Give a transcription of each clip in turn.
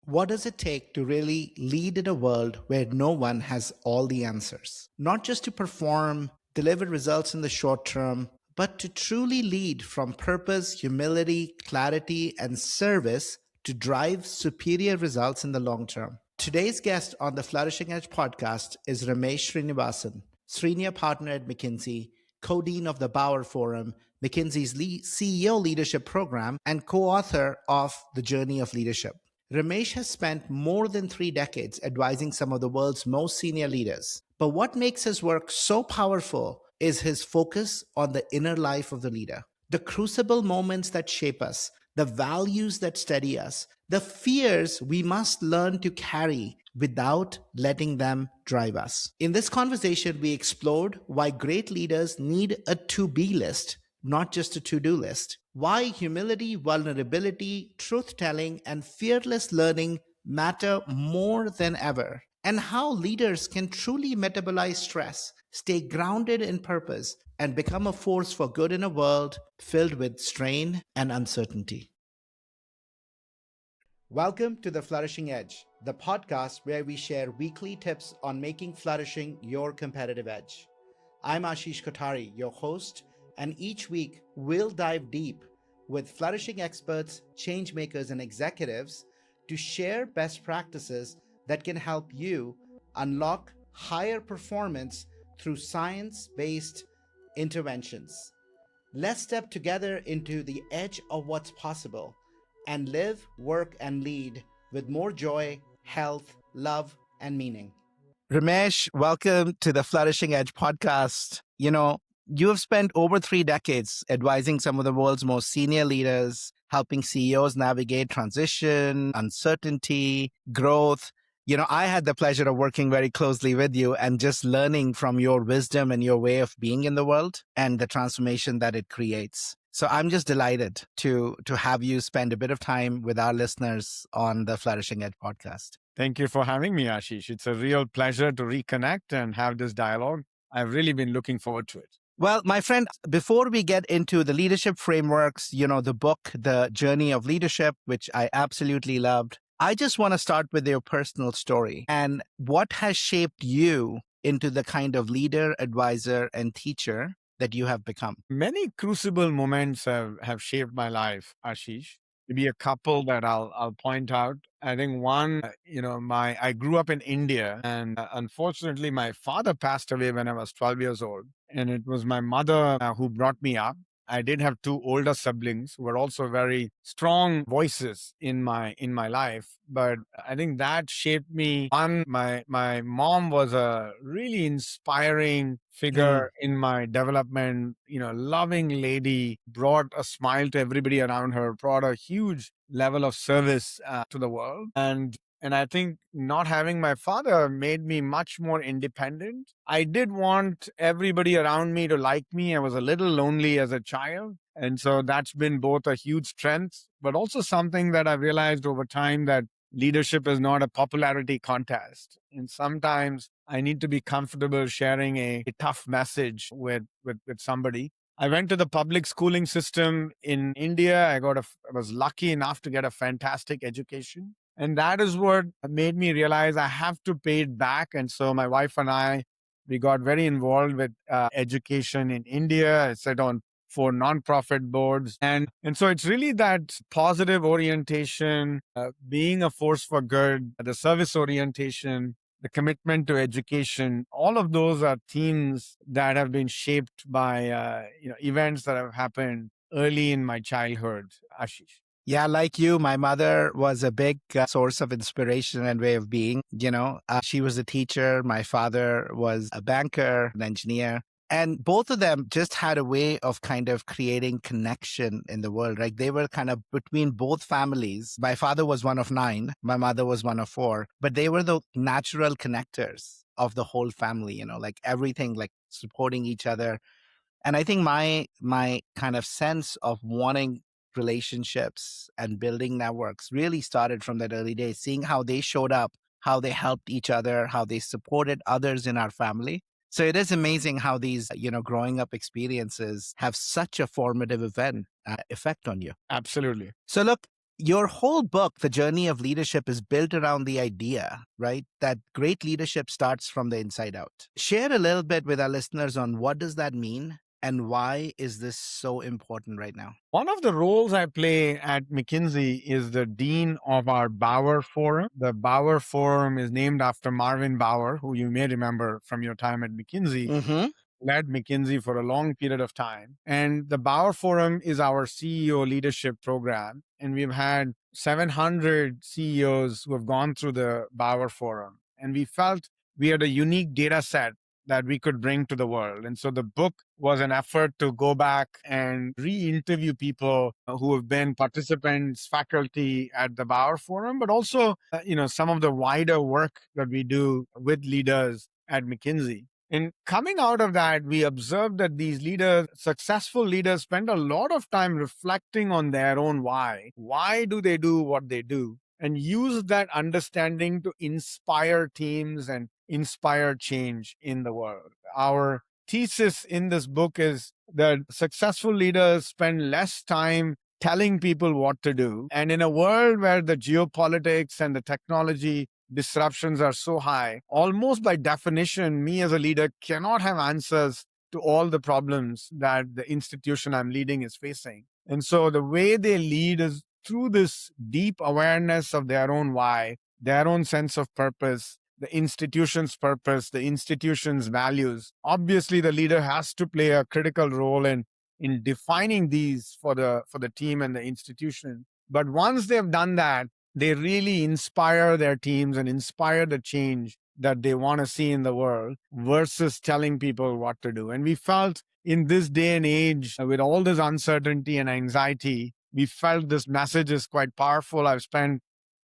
What does it take to really lead in a world where no one has all the answers? Not just to perform, deliver results in the short term, but to truly lead from purpose, humility, clarity, and service to drive superior results in the long term. Today's guest on the Flourishing Edge podcast is Ramesh Srinivasan, Senior Partner at McKinsey, co-dean of the Bauer Forum, McKinsey's CEO Leadership Program, and co-author of The Journey of Leadership. Ramesh has spent more than 3 decades advising some of the world's most senior leaders. But what makes his work so powerful is his focus on the inner life of the leader. The crucible moments that shape us, the values that steady us, the fears we must learn to carry without letting them drive us. In this conversation, we explored why great leaders need a to be list, not just a to do list. Why humility, vulnerability, truth telling, and fearless learning matter more than ever. And how leaders can truly metabolize stress, stay grounded in purpose, and become a force for good in a world filled with strain and uncertainty. Welcome to The Flourishing Edge, the podcast where we share weekly tips on making flourishing your competitive edge. I'm Ashish Kothari, your host, and each week we'll dive deep with flourishing experts, change makers, and executives to share best practices that can help you unlock higher performance through science-based interventions. Let's step together into the edge of what's possible and live, work, and lead with more joy, health, love, and meaning. Ramesh, welcome to the Flourishing Edge podcast. You have spent over 3 decades advising some of the world's most senior leaders, helping CEOs navigate transition, uncertainty, growth. I had the pleasure of working very closely with you and just learning from your wisdom and your way of being in the world and the transformation that it creates. So I'm just delighted to have you spend a bit of time with our listeners on the Flourishing Edge podcast. Thank you for having me, Ashish. It's a real pleasure to reconnect and have this dialogue. I've really been looking forward to it. Well, my friend, before we get into the leadership frameworks, the book, The Journey of Leadership, which I absolutely loved, I just want to start with your personal story and what has shaped you into the kind of leader, advisor, and teacher that you have become. Many crucible moments have shaped my life, Ashish. Maybe a couple that I'll point out. I think one, I grew up in India, and unfortunately, my father passed away when I was 12 years old, and it was my mother who brought me up. I did have two older siblings who were also very strong voices in my life, but I think that shaped me. One, my mom was a really inspiring figure in my development. Loving lady, brought a smile to everybody around her, brought a huge level of service to the world, and I think not having my father made me much more independent. I did want everybody around me to like me. I was a little lonely as a child. And so that's been both a huge strength, but also something that I've realized over time, that leadership is not a popularity contest. And sometimes I need to be comfortable sharing a tough message with somebody. I went to the public schooling system in India. I was lucky enough to get a fantastic education. And that is what made me realize I have to pay it back. And so my wife and I, we got very involved with education in India. I sat on 4 nonprofit boards. And so it's really that positive orientation, being a force for good, the service orientation, the commitment to education. All of those are themes that have been shaped by events that have happened early in my childhood, Ashish. Yeah, like you, my mother was a big source of inspiration and way of being. She was a teacher. My father was a banker, an engineer. And both of them just had a way of kind of creating connection in the world, right? They were kind of between both families. My father was one of 9. My mother was one of 4. But they were the natural connectors of the whole family, like everything, like supporting each other. And I think my kind of sense of wanting relationships and building networks really started from that early days, seeing how they showed up, how they helped each other, how they supported others in our family. So it is amazing how these, growing up experiences have such a formative effect on you. Absolutely. So look, Your whole book, The Journey of Leadership, is built around the idea, right, that great leadership starts from the inside out. Share a little bit with our listeners on what does that mean and why is this so important right now? One of the roles I play at McKinsey is the dean of our Bauer Forum. The Bauer Forum is named after Marvin Bauer, who you may remember from your time at McKinsey, Mm-hmm. led McKinsey for a long period of time. And the Bauer Forum is our CEO leadership program. And we've had 700 CEOs who have gone through the Bauer Forum. And we felt we had a unique data set that we could bring to the world. And so the book was an effort to go back and re-interview people who have been participants, faculty at the Bauer Forum, but also, some of the wider work that we do with leaders at McKinsey. And coming out of that, we observed that these leaders, successful leaders, spend a lot of time reflecting on their own why. Why do they do what they do? And use that understanding to inspire teams and inspire change in the world. Our thesis in this book is that successful leaders spend less time telling people what to do. And in a world where the geopolitics and the technology disruptions are so high, almost by definition, me as a leader cannot have answers to all the problems that the institution I'm leading is facing. And so the way they lead is through this deep awareness of their own why, their own sense of purpose, the institution's purpose, the institution's values. Obviously, the leader has to play a critical role in defining these for the team and the institution. But once they've done that, they really inspire their teams and inspire the change that they want to see in the world versus telling people what to do. And we felt in this day and age, with all this uncertainty and anxiety, we felt this message is quite powerful. I've spent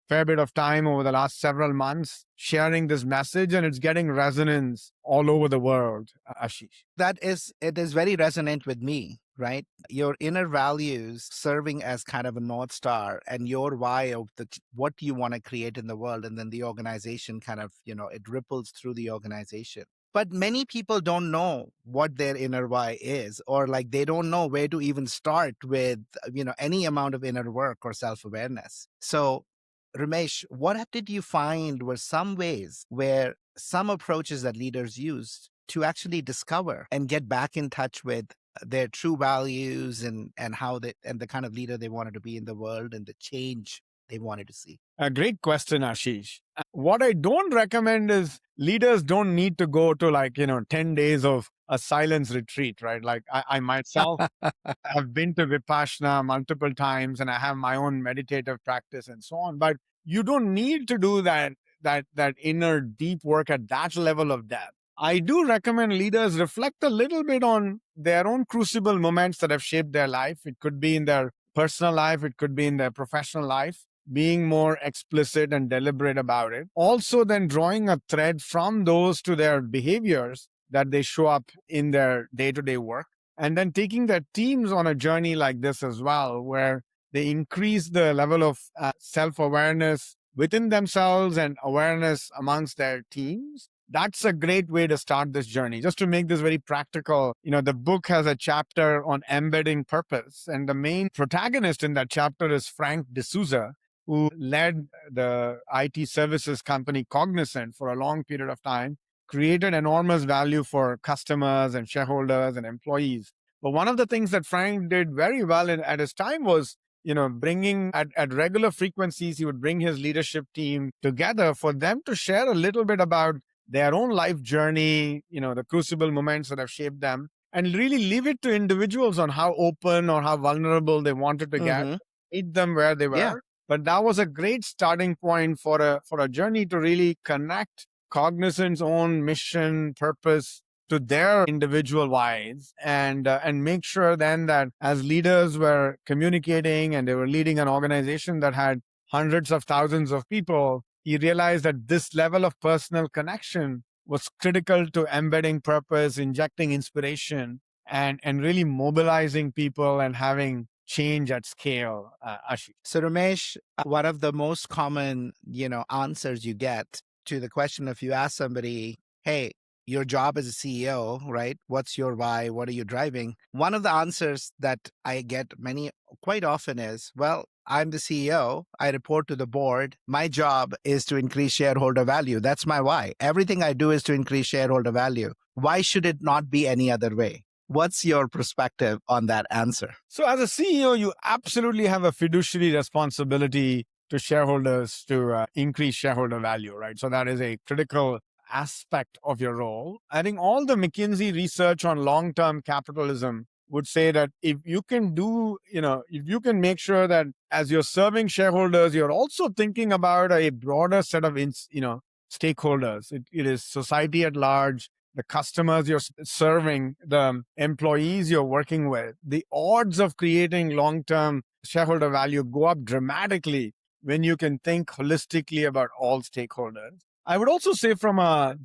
fair bit of time over the last several months sharing this message, and it's getting resonance all over the world, Ashish. It is very resonant with me, right? Your inner values serving as kind of a north star and your why of what you want to create in the world, and then the organization kind of, it ripples through the organization. But many people don't know what their inner why is, or like they don't know where to even start with, any amount of inner work or self-awareness. So Ramesh, what did you find were some ways where some approaches that leaders used to actually discover and get back in touch with their true values and how they and the kind of leader they wanted to be in the world and the change they wanted to see? A great question, Ashish. What I don't recommend is leaders don't need to go to 10 days of a silence retreat, right? Like I myself have been to Vipassana multiple times and I have my own meditative practice and so on. But you don't need to do that inner deep work at that level of depth. I do recommend leaders reflect a little bit on their own crucible moments that have shaped their life. It could be in their personal life, it could be in their professional life, being more explicit and deliberate about it. Also, then drawing a thread from those to their behaviors that they show up in their day to day work. And then taking their teams on a journey like this as well, where they increase the level of self awareness within themselves and awareness amongst their teams. That's a great way to start this journey. Just to make this very practical, the book has a chapter on embedding purpose. And the main protagonist in that chapter is Frank D'Souza, who led the IT services company Cognizant for a long period of time, created enormous value for customers and shareholders and employees. But one of the things that Frank did very well at his time was, bringing at regular frequencies, he would bring his leadership team together for them to share a little bit about their own life journey, the crucible moments that have shaped them, and really leave it to individuals on how open or how vulnerable they wanted to get, Mm-hmm. meet them where they Yeah. were. But that was a great starting point for a journey to really connect Cognizant's own mission, purpose to their individual whys, and make sure then that as leaders were communicating and they were leading an organization that had hundreds of thousands of people, he realized that this level of personal connection was critical to embedding purpose, injecting inspiration, and really mobilizing people and having change at scale, Ashish. So Ramesh, one of the most common, answers you get to the question if you ask somebody, hey, your job as a CEO, right? What's your why? What are you driving? One of the answers that I get quite often is, well, I'm the CEO. I report to the board. My job is to increase shareholder value. That's my why. Everything I do is to increase shareholder value. Why should it not be any other way? What's your perspective on that answer? So, as a CEO, you absolutely have a fiduciary responsibility to shareholders to increase shareholder value, right? So, that is a critical aspect of your role. I think all the McKinsey research on long term capitalism would say that if you can do, if you can make sure that as you're serving shareholders, you're also thinking about a broader set of, stakeholders. It is society at large, the customers you're serving, the employees you're working with, the odds of creating long term shareholder value go up dramatically when you can think holistically about all stakeholders. I would also say, from a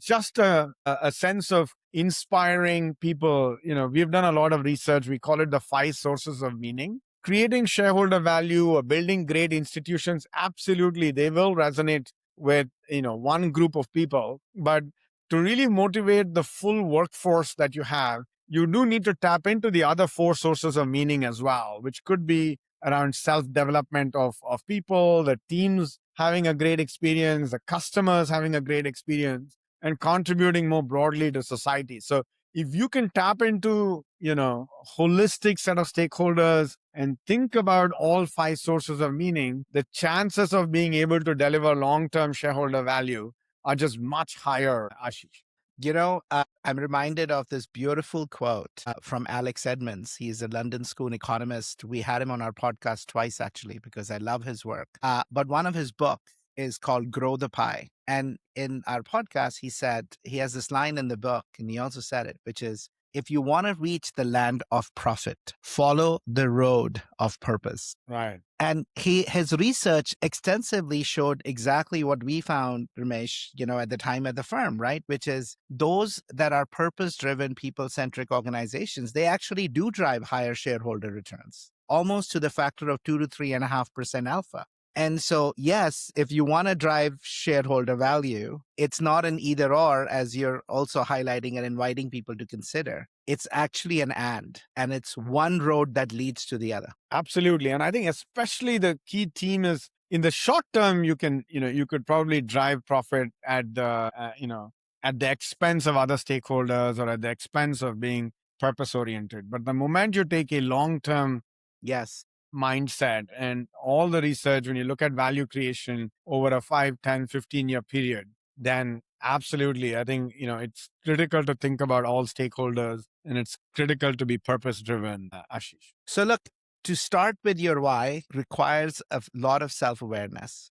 sense of inspiring people, we've done a lot of research. We call it the 5 sources of meaning. Creating shareholder value or building great institutions, absolutely, they will resonate with one group of people, but to really motivate the full workforce that you have, you do need to tap into the other 4 sources of meaning as well, which could be around self-development of people, the teams having a great experience, the customers having a great experience, and contributing more broadly to society. So if you can tap into, holistic set of stakeholders and think about all 5 sources of meaning, the chances of being able to deliver long-term shareholder value are just much higher, Ashish. I'm reminded of this beautiful quote from Alex Edmonds. He's a London School economist. We had him on our podcast twice, actually, because I love his work. But one of his books is called Grow the Pie. And in our podcast, he said, he has this line in the book, and he also said it, which is, if you want to reach the land of profit, follow the road of purpose. Right. And his research extensively showed exactly what we found, Ramesh, at the time at the firm, right? Which is those that are purpose-driven, people-centric organizations, they actually do drive higher shareholder returns, almost to the factor of 2 to 3.5% alpha. And so, yes, if you want to drive shareholder value, it's not an either or, as you're also highlighting and inviting people to consider. It's actually an and it's one road that leads to the other. Absolutely. And I think especially the key theme is, in the short term, you could probably drive profit at the expense of other stakeholders or at the expense of being purpose oriented. But the moment you take a long term Yes. mindset and all the research, when you look at value creation over a 5, 10, 15-year period, then absolutely, I think, it's critical to think about all stakeholders, and it's critical to be purpose driven, Ashish. So look, to start with your why requires a lot of self awareness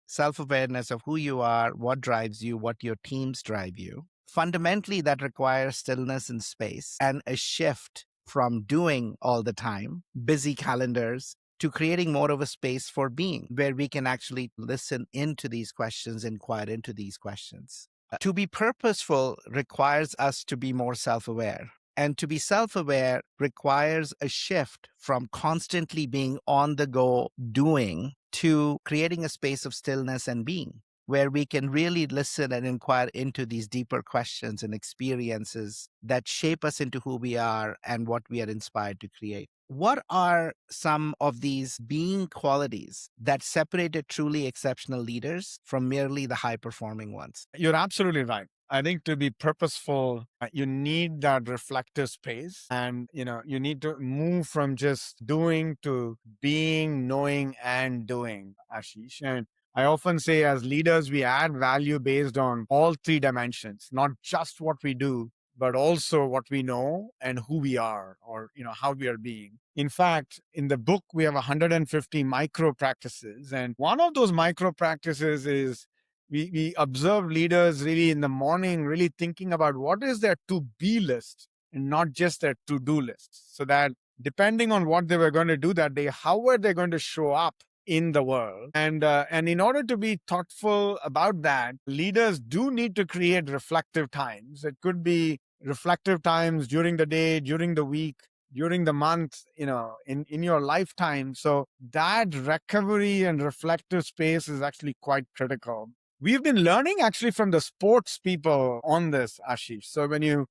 of who you are, what drives you, what your teams drive you. Fundamentally, that requires stillness and space and a shift from doing all the time, busy calendars, to creating more of a space for being, where we can actually listen into these questions, inquire into these questions. To be purposeful requires us to be more self aware. And to be self aware requires a shift from constantly being on the go doing to creating a space of stillness and being, where we can really listen and inquire into these deeper questions and experiences that shape us into who we are and what we are inspired to create. What are some of these being qualities that separated truly exceptional leaders from merely the high performing ones? You're absolutely right. I think to be purposeful, you need that reflective space, and you need to move from just doing to being, knowing, and doing, Ashish. And I often say, as leaders, we add value based on all 3 dimensions, not just what we do, but also what we know and who we are, or how we are being. In fact, in the book, we have 150 micro practices, and one of those micro practices is, we observe leaders really in the morning, really thinking about what is their to be list and not just their to do list. So that depending on what they were going to do that day, how were they going to show up in the world? And in order to be thoughtful about that, leaders do need to create reflective times. It could be reflective times during the day, during the week, during the month, in your lifetime. So that recovery and reflective space is actually quite critical. We've been learning actually from the sports people on this, Ashish. So when you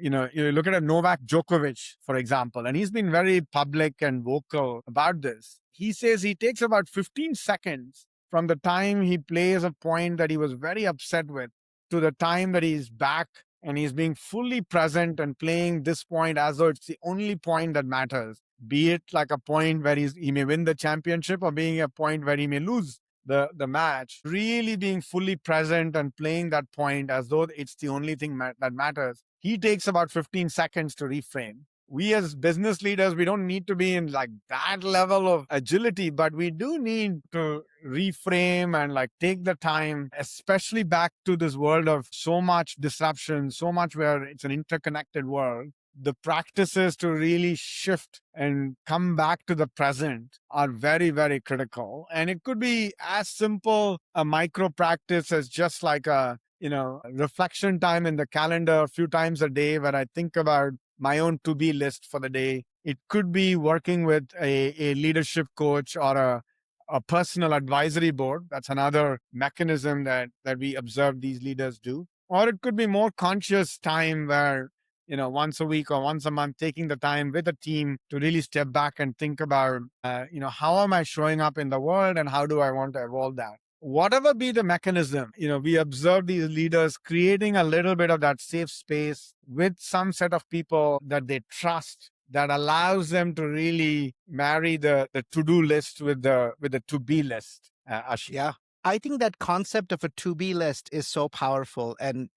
You look at a Novak Djokovic, for example, and he's been very public and vocal about this. He says he takes about 15 seconds from the time he plays a point that he was very upset with to the time that he's back and he's being fully present and playing this point as though it's the only point that matters, be it like a point where he may win the championship or being a point where he may lose the match, really being fully present and playing that point as though it's the only thing that matters. He takes about 15 seconds to reframe. We as business leaders, we don't need to be in like that level of agility, but we do need to reframe and like take the time, especially back to this world of so much disruption, so much where it's an interconnected world. The practices to really shift and come back to the present are very, very critical. And it could be as simple a micro practice as just like a reflection time in the calendar a few times a day where I think about my own to be list for the day. It could be working with a leadership coach or a personal advisory board. That's another mechanism that we observe these leaders do. Or it could be more conscious time where once a week or once a month, taking the time with a team to really step back and think about, how am I showing up in the world and how do I want to evolve that? Whatever be the mechanism, we observe these leaders creating a little bit of that safe space with some set of people that they trust that allows them to really marry the to-do list with the to-be list, Ashish. Yeah. I think that concept of a to be list is so powerful and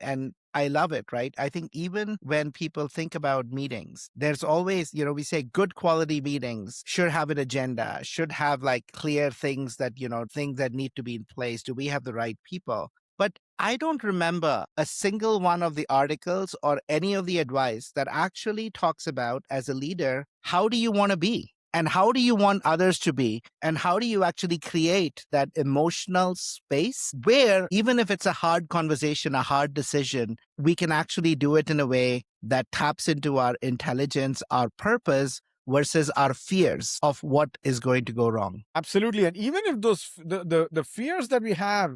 I love it, right? I think even when people think about meetings, there's always, we say good quality meetings should have an agenda, should have like clear things that, things that need to be in place. Do we have the right people? But I don't remember a single one of the articles or any of the advice that actually talks about, as a leader, how do you want to be? And how do you want others to be? And how do you actually create that emotional space where, even if it's a hard conversation, a hard decision, we can actually do it in a way that taps into our intelligence, our purpose, versus our fears of what is going to go wrong. Absolutely. And even if the fears that we have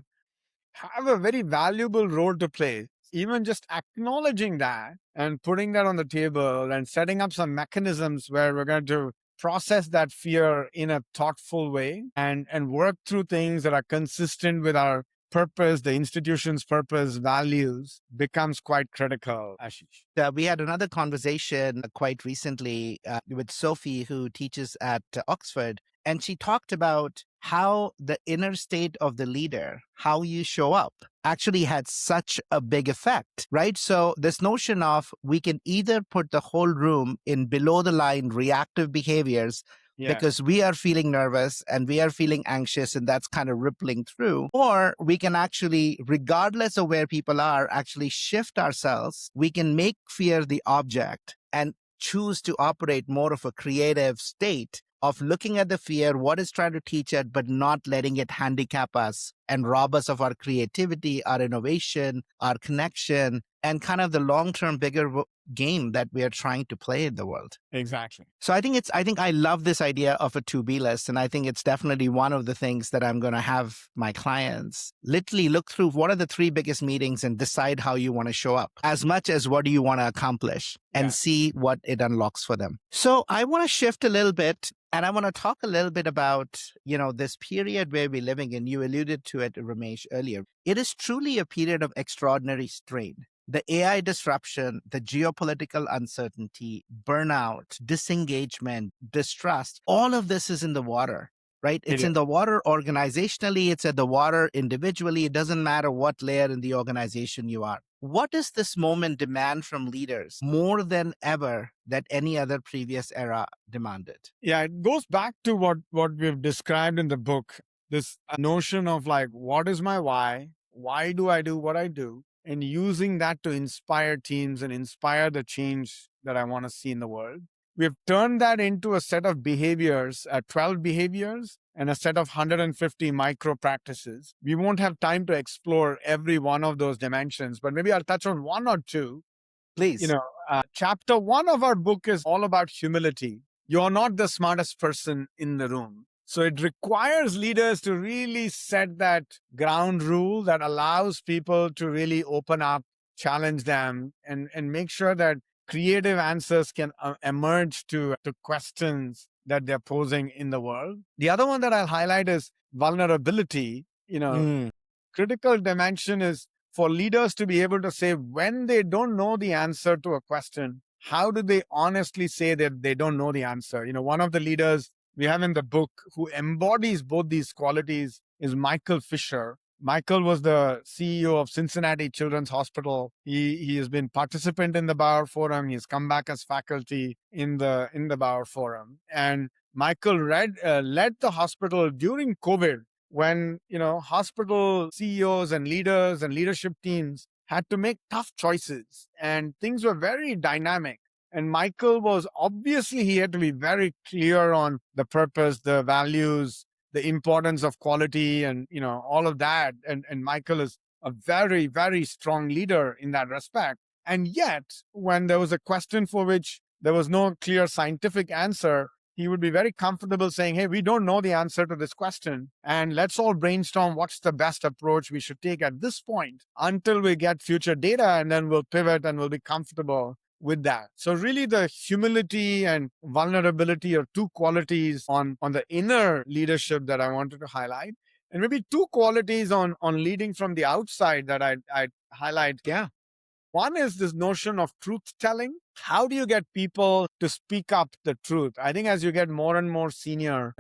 a very valuable role to play. Even just acknowledging that and putting that on the table and setting up some mechanisms where we're going to process that fear in a thoughtful way and work through things that are consistent with our purpose, the institution's purpose, values becomes quite critical, Ashish. We had another conversation quite recently with Sophie, who teaches at Oxford, and she talked about how the inner state of the leader, how you show up, actually had such a big effect, right? So this notion of we can either put the whole room in below the line reactive behaviors because we are feeling nervous and we are feeling anxious and that's kind of rippling through. Or we can actually, regardless of where people are, actually shift ourselves. We can make fear the object and choose to operate more of a creative state of looking at the fear, what it's trying to teach it, but not letting it handicap us and rob us of our creativity, our innovation, our connection, and kind of the long-term bigger game that we are trying to play in the world. Exactly. So I think I love this idea of a to-be list. And I think it's definitely one of the things that I'm going to have my clients literally look through what are the 3 biggest meetings and decide how you want to show up as much as what do you want to accomplish and see what it unlocks for them. So I want to shift a little bit and I want to talk a little bit about, this period where we're living in. You alluded to it, Ramesh, earlier. It is truly a period of extraordinary strain. The AI disruption, the geopolitical uncertainty, burnout, disengagement, distrust, all of this is in the water, right? It's in the water organizationally, it's in the water individually. It doesn't matter what layer in the organization you are. What does this moment demand from leaders more than ever that any other previous era demanded? Yeah, it goes back to what we've described in the book. This notion of like, what is my why? Why do I do what I do? And using that to inspire teams and inspire the change that I want to see in the world. We've turned that into a set of behaviors, 12 behaviors, and a set of 150 micro practices. We won't have time to explore every one of those dimensions, but maybe I'll touch on one or two. Please. Chapter 1 of our book is all about humility. You're not the smartest person in the room. So it requires leaders to really set that ground rule that allows people to really open up, challenge them, and make sure that creative answers can emerge to questions that they're posing in the world. The other one that I'll highlight is vulnerability. Mm, Critical dimension is for leaders to be able to say when they don't know the answer to a question, how do they honestly say that they don't know the answer? One of the leaders we have in the book who embodies both these qualities is Michael Fisher. Michael was the CEO of Cincinnati Children's Hospital. He has been participant in the Bauer Forum. He's come back as faculty in the Bauer Forum. And Michael led the hospital during COVID when hospital CEOs and leaders and leadership teams had to make tough choices and things were very dynamic. And Michael was obviously he had to be very clear on the purpose, the values, the importance of quality, and all of that. And Michael is a very, very strong leader in that respect. And yet, when there was a question for which there was no clear scientific answer, he would be very comfortable saying, hey, we don't know the answer to this question. And let's all brainstorm what's the best approach we should take at this point until we get future data. And then we'll pivot and we'll be comfortable with that. So really the humility and vulnerability are two qualities on the inner leadership that I wanted to highlight. And maybe two qualities on leading from the outside that I'd highlight. yeah. One is this notion of truth telling. How do you get people to speak up the truth? I think as you get more and more senior,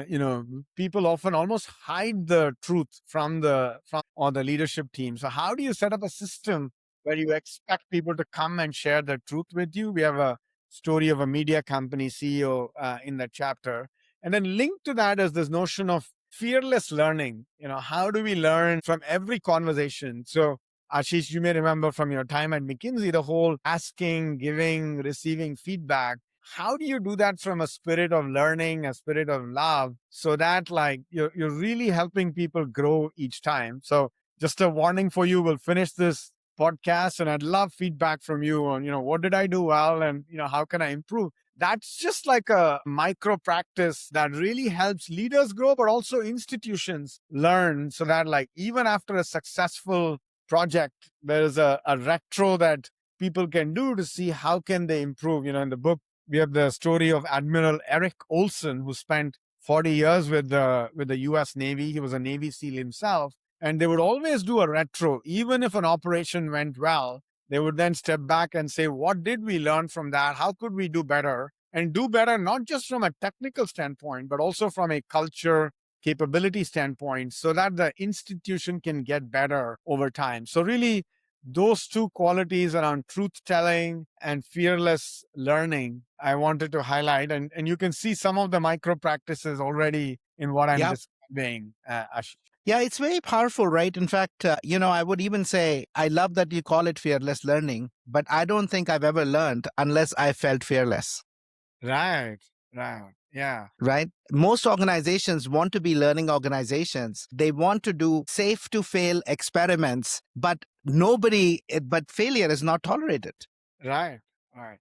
people often almost hide the truth from the leadership team. So how do you set up a system where you expect people to come and share the truth with you? We have a story of a media company CEO in that chapter. And then linked to that is this notion of fearless learning. How do we learn from every conversation? So Ashish, you may remember from your time at McKinsey, the whole asking, giving, receiving feedback. How do you do that from a spirit of learning, a spirit of love, so that like you're really helping people grow each time? So just a warning for you, we'll finish this podcast and I'd love feedback from you on, what did I do well and, how can I improve? That's just like a micro practice that really helps leaders grow, but also institutions learn so that like even after a successful project, there is a retro that people can do to see how can they improve. In the book, we have the story of Admiral Eric Olson, who spent 40 years with the US Navy. He was a Navy SEAL himself. And they would always do a retro, even if an operation went well. They would then step back and say, what did we learn from that? How could we do better? And do better, not just from a technical standpoint, but also from a culture capability standpoint, so that the institution can get better over time. So really, those two qualities around truth telling and fearless learning, I wanted to highlight. And you can see some of the micro practices already in what I'm Yeah. describing, Ashish. Yeah, it's very powerful, right? In fact, I would even say I love that you call it fearless learning, but I don't think I've ever learned unless I felt fearless. Right, right. Yeah. Right? Most organizations want to be learning organizations. They want to do safe to fail experiments, but but failure is not tolerated. Right, right.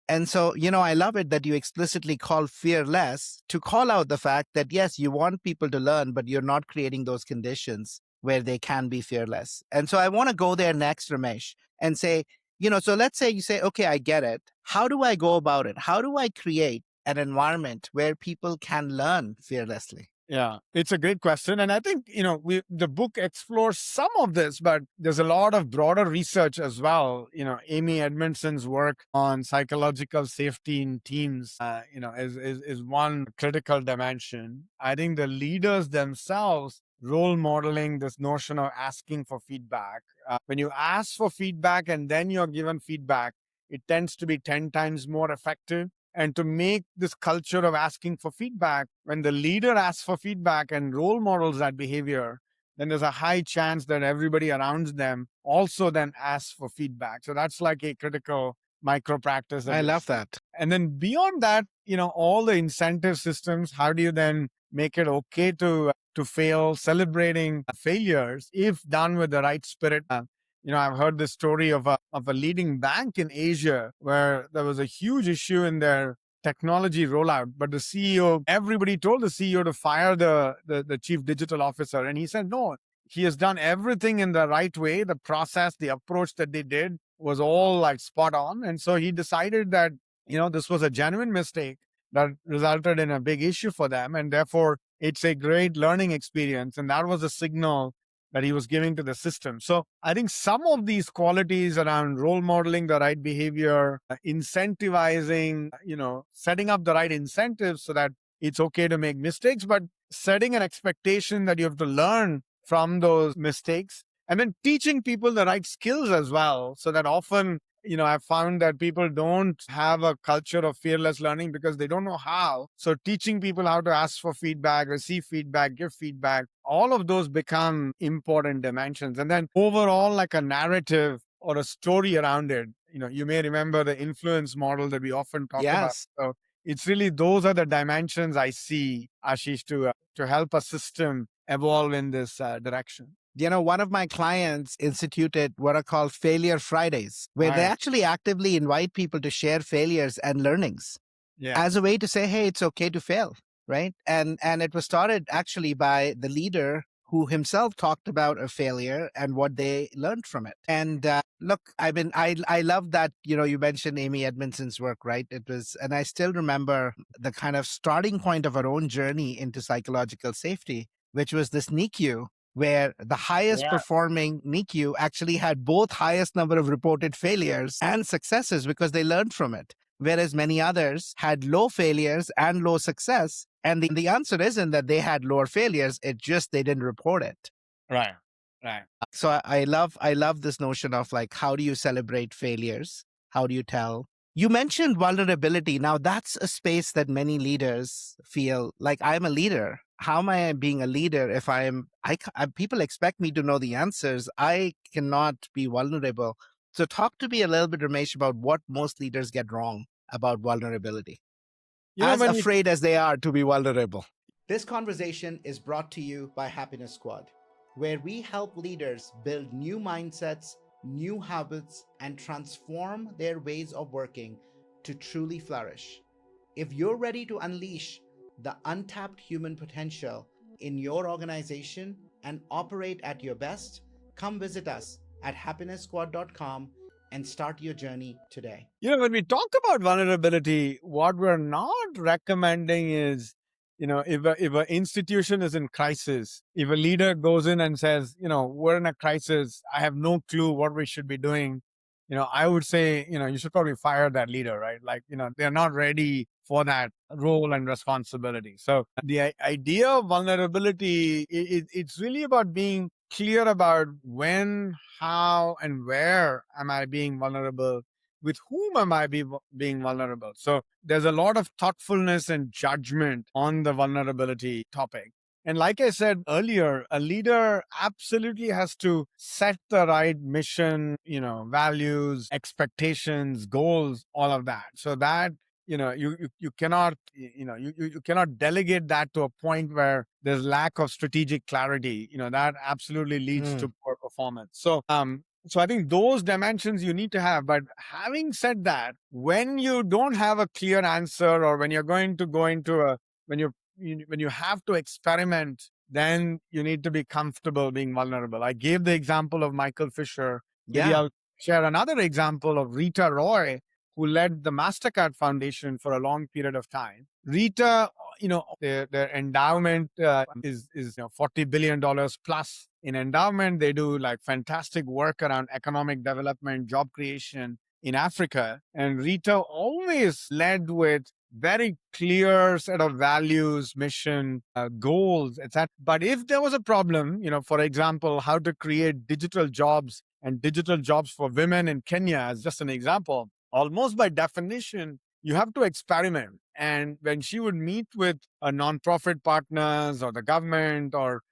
And so, I love it that you explicitly call fearless to call out the fact that, yes, you want people to learn, but you're not creating those conditions where they can be fearless. And so I want to go there next, Ramesh, and say, so let's say you say, okay, I get it. How do I go about it? How do I create an environment where people can learn fearlessly? Yeah, it's a great question. And I think, the book explores some of this, but there's a lot of broader research as well. Amy Edmondson's work on psychological safety in teams, is one critical dimension. I think the leaders themselves role modeling this notion of asking for feedback. When you ask for feedback and then you're given feedback, it tends to be 10 times more effective. And to make this culture of asking for feedback, when the leader asks for feedback and role models that behavior, then there's a high chance that everybody around them also then asks for feedback. So that's like a critical micro practice that I love that. and then beyond that, all the incentive systems, how do you then make it okay to fail, celebrating failures if done with the right spirit? I've heard the story of a leading bank in Asia where there was a huge issue in their technology rollout, but the CEO, everybody told the CEO to fire the chief digital officer. And he said, no, he has done everything in the right way. The process, the approach that they did was all like spot on. And so he decided that, this was a genuine mistake that resulted in a big issue for them. And therefore, it's a great learning experience. And that was a signal that he was giving to the system. So I think some of these qualities around role modeling the right behavior, incentivizing, setting up the right incentives so that it's okay to make mistakes, but setting an expectation that you have to learn from those mistakes, and then teaching people the right skills as well. So that often, I've found that people don't have a culture of fearless learning because they don't know how. So teaching people how to ask for feedback, receive feedback, give feedback, all of those become important dimensions. And then overall, like a narrative or a story around it. You may remember the influence model that we often talk about. Yes. So it's really those are the dimensions I see, Ashish, to help a system evolve in this direction. One of my clients instituted what are called Failure Fridays, where they Right. actually actively invite people to share failures and learnings Yeah. as a way to say, hey, it's okay to fail, right? And it was started actually by the leader who himself talked about a failure and what they learned from it. And look, I love that, you mentioned Amy Edmondson's work, right? It was, and I still remember the kind of starting point of our own journey into psychological safety, which was this NICU, where the highest Yeah. performing NICU actually had both highest number of reported failures and successes because they learned from it, whereas many others had low failures and low success. And the answer isn't that they had lower failures, it just they didn't report it. Right. Right. So I love this notion of like, how do you celebrate failures? How do you tell? You mentioned vulnerability. Now that's a space that many leaders feel like, I'm a leader. How am I being a leader if people expect me to know the answers? I cannot be vulnerable. So talk to me a little bit, Ramesh, about what most leaders get wrong about vulnerability, as When we afraid as they are to be vulnerable. This conversation is brought to you by Happiness Squad, where we help leaders build new mindsets, new habits, and transform their ways of working to truly flourish. If you're ready to unleash the untapped human potential in your organization and operate at your best, come visit us at happiness.squad.com and start your journey today. when we talk about vulnerability, what we're not recommending is, if an institution is in crisis, if a leader goes in and says, we're in a crisis, I have no clue what we should be doing, I would say, you should probably fire that leader, right? Like, they're not ready for that role and responsibility. So the idea of vulnerability, it's really about being clear about when, how, and where am I being vulnerable, with whom am I being vulnerable. So there's a lot of thoughtfulness and judgment on the vulnerability topic. And like I said earlier, a leader absolutely has to set the right mission, values, expectations, goals, all of that. So that, you cannot, you cannot delegate that to a point where there's lack of strategic clarity. That absolutely leads to poor performance. So I think those dimensions you need to have. But having said that, when you don't have a clear answer, or when you're going to go into when you have to experiment, then you need to be comfortable being vulnerable. I gave the example of Michael Fisher. Maybe Yeah. I'll share another example of Rita Roy, who led the MasterCard Foundation for a long period of time. Rita, their endowment is $40 billion plus in endowment. They do like fantastic work around economic development, job creation in Africa. And Rita always led with very clear set of values, mission, goals, etc. But if there was a problem, for example, how to create digital jobs and digital jobs for women in Kenya, as just an example, almost by definition, you have to experiment. And when she would meet with nonprofit partners or the government or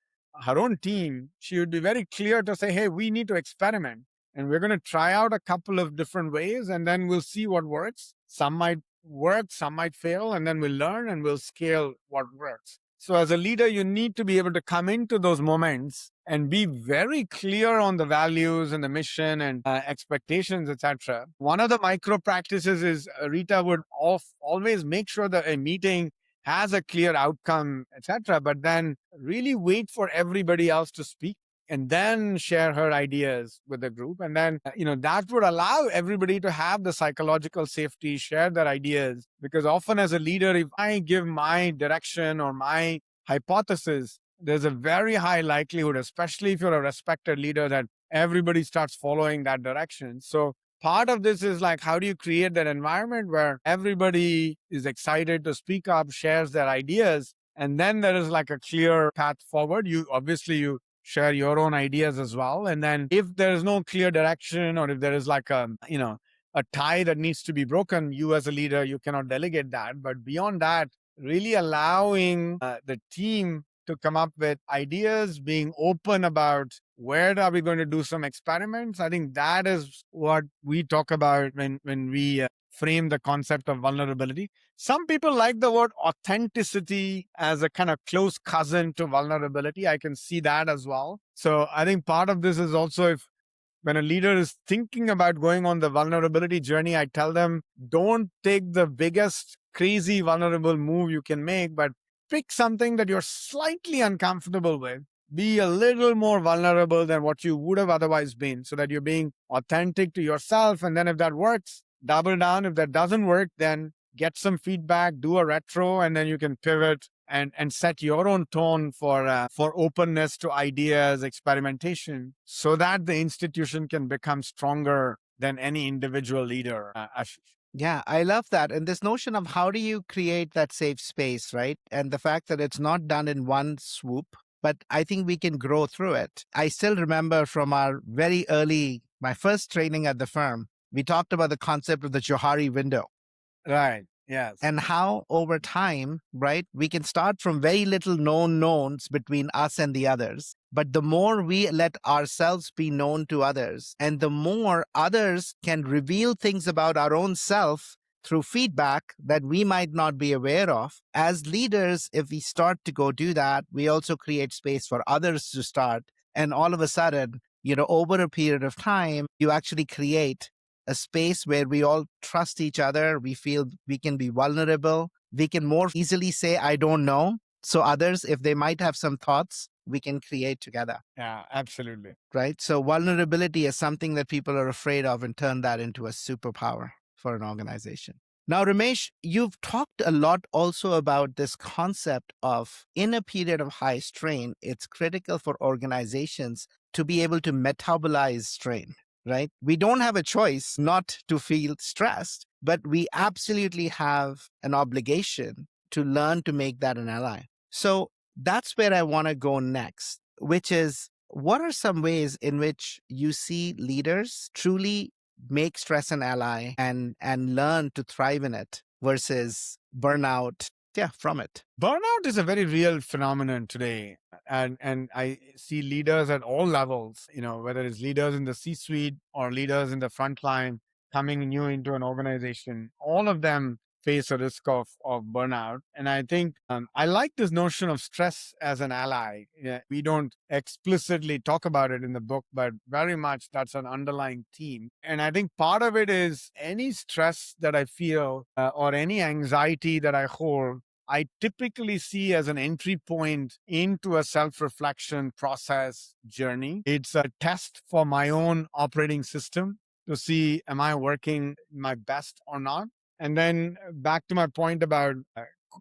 her own team, she would be very clear to say, hey, we need to experiment. And we're going to try out a couple of different ways, and then we'll see what works. Some might work, some might fail, and then we'll learn and we'll scale what works. So as a leader, you need to be able to come into those moments and be very clear on the values and the mission and expectations, etc. One of the micro practices is Rita would always make sure that a meeting has a clear outcome, etc., but then really wait for everybody else to speak and then share her ideas with the group. And then, that would allow everybody to have the psychological safety, share their ideas. Because often as a leader, if I give my direction or my hypothesis, there's a very high likelihood, especially if you're a respected leader, that everybody starts following that direction. So part of this is like, how do you create that environment where everybody is excited to speak up, shares their ideas, and then there is like a clear path forward. You share your own ideas as well. And then if there is no clear direction, or if there is like a tie that needs to be broken, you as a leader, you cannot delegate that. But beyond that, really allowing the team to come up with ideas, being open about where are we going to do some experiments. I think that is what we talk about when we frame the concept of vulnerability. Some people like the word authenticity as a kind of close cousin to vulnerability. I can see that as well. So I think part of this is also, if when a leader is thinking about going on the vulnerability journey, I tell them, don't take the biggest crazy vulnerable move you can make, but pick something that you're slightly uncomfortable with. Be a little more vulnerable than what you would have otherwise been, so that you're being authentic to yourself. And then if that works, double down. If that doesn't work, then get some feedback, do a retro, and then you can pivot and set your own tone for openness to ideas, experimentation, so that the institution can become stronger than any individual leader. Ashish. Yeah, I love that. And this notion of how do you create that safe space, right? And the fact that it's not done in one swoop, but I think we can grow through it. I still remember from our very early, my first training at the firm, we talked about the concept of the Johari window Right. Yes. and how over time, right, we can start from very little known knowns between us and the others. But the more we let ourselves be known to others, and the more others can reveal things about our own self through feedback that we might not be aware of. As leaders, if we start to go do that, we also create space for others to start. And all of a sudden, over a period of time, you actually create a space where we all trust each other. We feel we can be vulnerable. We can more easily say, I don't know. So others, if they might have some thoughts, we can create together. Yeah, absolutely. Right. So vulnerability is something that people are afraid of, and turn that into a superpower for an organization. Now, Ramesh, you've talked a lot also about this concept of in a period of high strain, it's critical for organizations to be able to metabolize strain, right? We don't have a choice not to feel stressed, but we absolutely have an obligation to learn to make that an ally. So that's where I want to go next, which is, what are some ways in which you see leaders truly make stress an ally and learn to thrive in it versus burnout, yeah, from it? Burnout is a very real phenomenon today. And I see leaders at all levels, whether it's leaders in the C-suite or leaders in the front line coming new into an organization, all of them face a risk of burnout. And I think I like this notion of stress as an ally. Yeah, we don't explicitly talk about it in the book, but very much that's an underlying theme. And I think part of it is any stress that I feel or any anxiety that I hold, I typically see as an entry point into a self reflection process journey. It's a test for my own operating system to see, am I working my best or not? And then back to my point about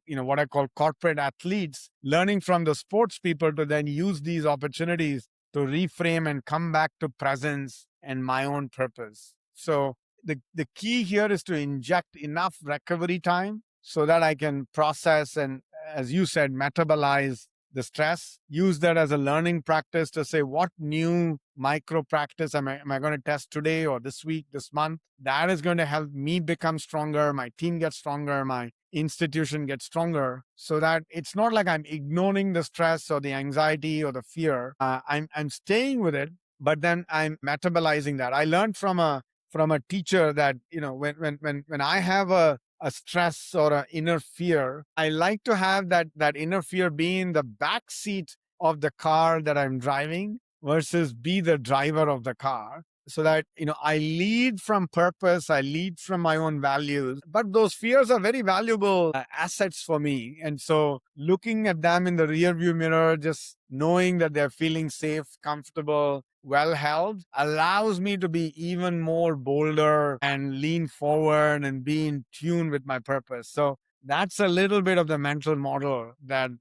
what I call corporate athletes, learning from the sports people to then use these opportunities to reframe and come back to presence and my own purpose. So the key here is to inject enough recovery time so that I can process and, as you said, metabolize the stress, use that as a learning practice to say, what new micro practice am I going to test today or this week, this month? That is going to help me become stronger, my team gets stronger, my institution gets stronger, so that it's not like I'm ignoring the stress or the anxiety or the fear. I'm staying with it, but then I'm metabolizing that. I learned from a teacher that, when I have a stress or an inner fear, I like to have that inner fear be in the back seat of the car that I'm driving. versus be the driver of the car, so that I lead from purpose, I lead from my own values. But those fears are very valuable assets for me, and so looking at them in the rear view mirror, just knowing that they're feeling safe, comfortable, well held, allows me to be even more bolder and lean forward and be in tune with my purpose. So that's a little bit of the mental model that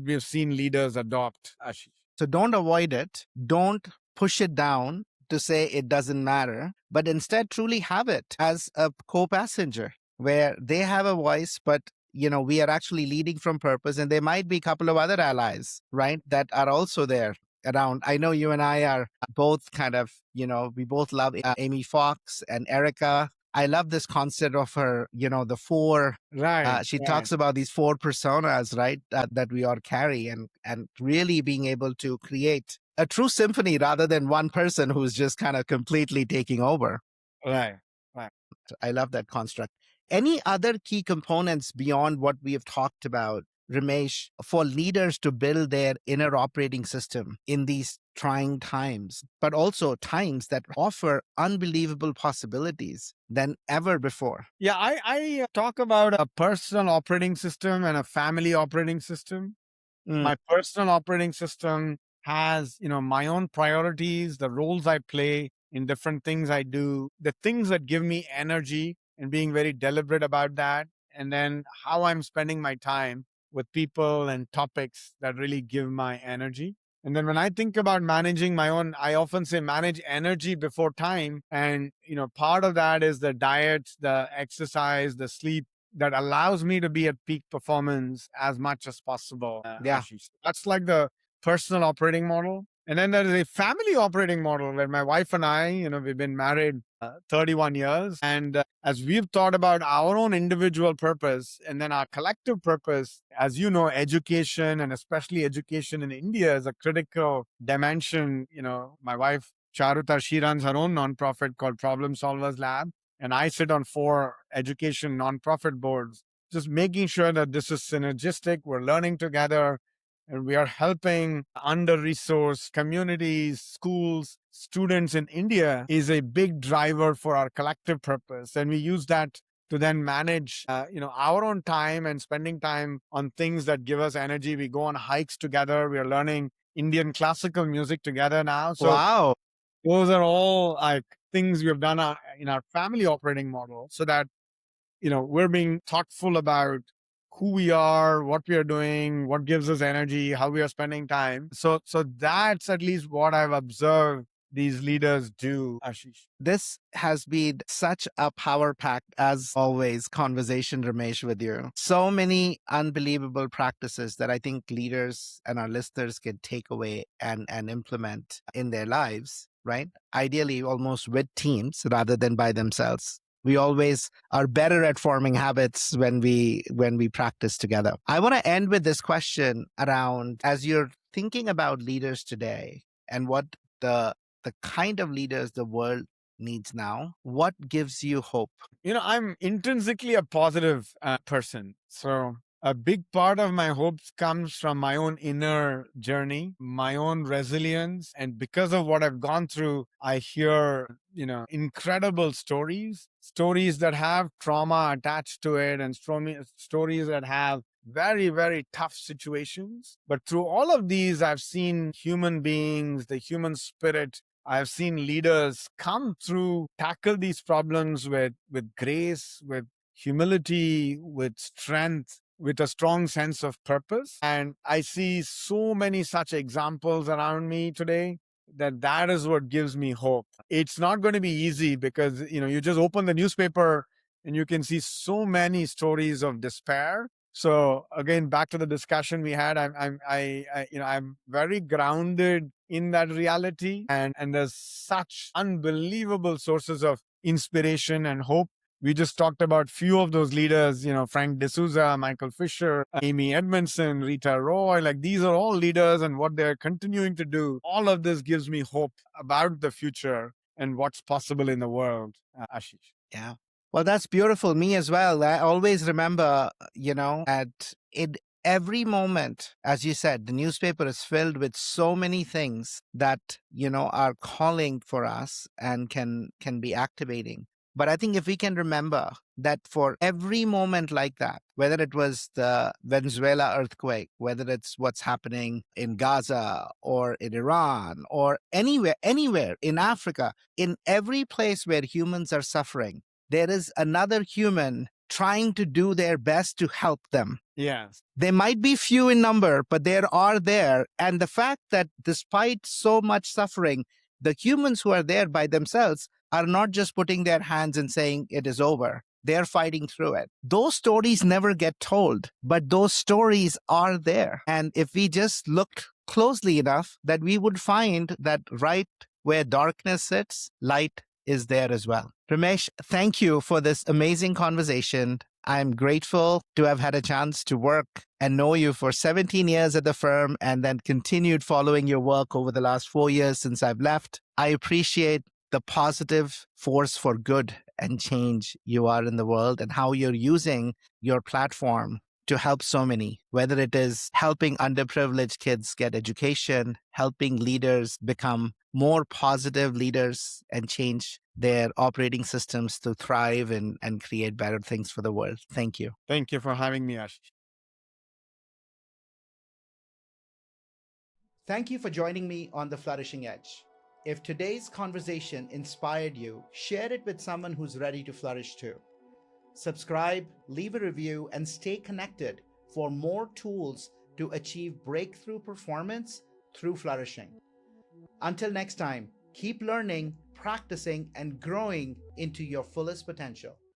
we've seen leaders adopt, Ashish. So don't avoid it. Don't push it down to say it doesn't matter, but instead truly have it as a co-passenger where they have a voice, but we are actually leading from purpose, and there might be a couple of other allies, right, that are also there around. I know you and I are both kind of, we both love Amy Fox and Erica. I love this concept of her, the four. Right, She right. talks about these four personas, right, that we all carry, and really being able to create a true symphony rather than one person who's just kind of completely taking over. Right, right. I love that construct. Any other key components beyond what we have talked about, Ramesh, for leaders to build their inner operating system in these trying times, but also times that offer unbelievable possibilities than ever before? Yeah, I talk about a personal operating system and a family operating system. Mm, My personal operating system has, my own priorities, the roles I play in different things I do, the things that give me energy, and being very deliberate about that. And then how I'm spending my time with people and topics that really give my energy. And then when I think about managing my own, I often say manage energy before time. And, part of that is the diet, the exercise, the sleep that allows me to be at peak performance as much as possible, yeah. Ashish. That's like the personal operating model. And then there is a family operating model where my wife and I, we've been married 31 years. And as we've thought about our own individual purpose and then our collective purpose, as you know, education and especially education in India is a critical dimension. My wife, Charuta, she runs her own nonprofit called Problem Solvers Lab. And I sit on 4 education nonprofit boards, just making sure that this is synergistic. We're learning together and we are helping under-resourced communities, schools, students in India is a big driver for our collective purpose. And we use that to then manage, our own time and spending time on things that give us energy. We go on hikes together. We are learning Indian classical music together now. So Wow. those are all like things we have done in our family operating model, so that we're being thoughtful about who we are, what we are doing, what gives us energy, how we are spending time. So that's at least what I've observed these leaders do, Ashish. This has been such a power packed, as always, conversation, Ramesh, with you. So many unbelievable practices that I think leaders and our listeners can take away and implement in their lives, right? Ideally, almost with teams rather than by themselves. We always are better at forming habits when we practice together. I want to end with this question around, as you're thinking about leaders today and what the the kind of leaders the world needs now, what gives you hope? I'm intrinsically a positive person. So a big part of my hopes comes from my own inner journey, my own resilience. And because of what I've gone through, I hear, incredible stories that have trauma attached to it, and stories that have very, very tough situations. But through all of these, I've seen human beings, the human spirit. I've seen leaders come through, tackle these problems with grace, with humility, with strength, with a strong sense of purpose. And I see so many such examples around me today that is what gives me hope. It's not going to be easy because, you just open the newspaper and you can see so many stories of despair. So again, back to the discussion we had, I'm very grounded in that reality, and there's such unbelievable sources of inspiration and hope. We just talked about few of those leaders, Frank D'Souza, Michael Fisher, Amy Edmondson, Rita Roy. Like, these are all leaders and what they're continuing to do. All of this gives me hope about the future and what's possible in the world, Ashish. Yeah. Well, that's beautiful. Me as well. I always remember, at it every moment, as you said, the newspaper is filled with so many things that, are calling for us and can be activating. But I think if we can remember that for every moment like that, whether it was the Venezuela earthquake, whether it's what's happening in Gaza or in Iran or anywhere in Africa, in every place where humans are suffering, there is another human trying to do their best to help them. Yes. They might be few in number, but they are there. And the fact that despite so much suffering, the humans who are there by themselves are not just putting their hands and saying it is over. They're fighting through it. Those stories never get told, but those stories are there. And if we just looked closely enough, that we would find that right where darkness sits, light is there as well. Ramesh, thank you for this amazing conversation. I'm grateful to have had a chance to work and know you for 17 years at the firm and then continued following your work over the last 4 years since I've left. I appreciate the positive force for good and change you are in the world and how you're using your platform to help so many, whether it is helping underprivileged kids get education, helping leaders become more positive leaders and change their operating systems to thrive and create better things for the world. Thank you. Thank you for having me, Ashish. Thank you for joining me on The Flourishing Edge. If today's conversation inspired you, share it with someone who's ready to flourish too. Subscribe, leave a review, and stay connected for more tools to achieve breakthrough performance through flourishing. Until next time, keep learning, practicing, and growing into your fullest potential.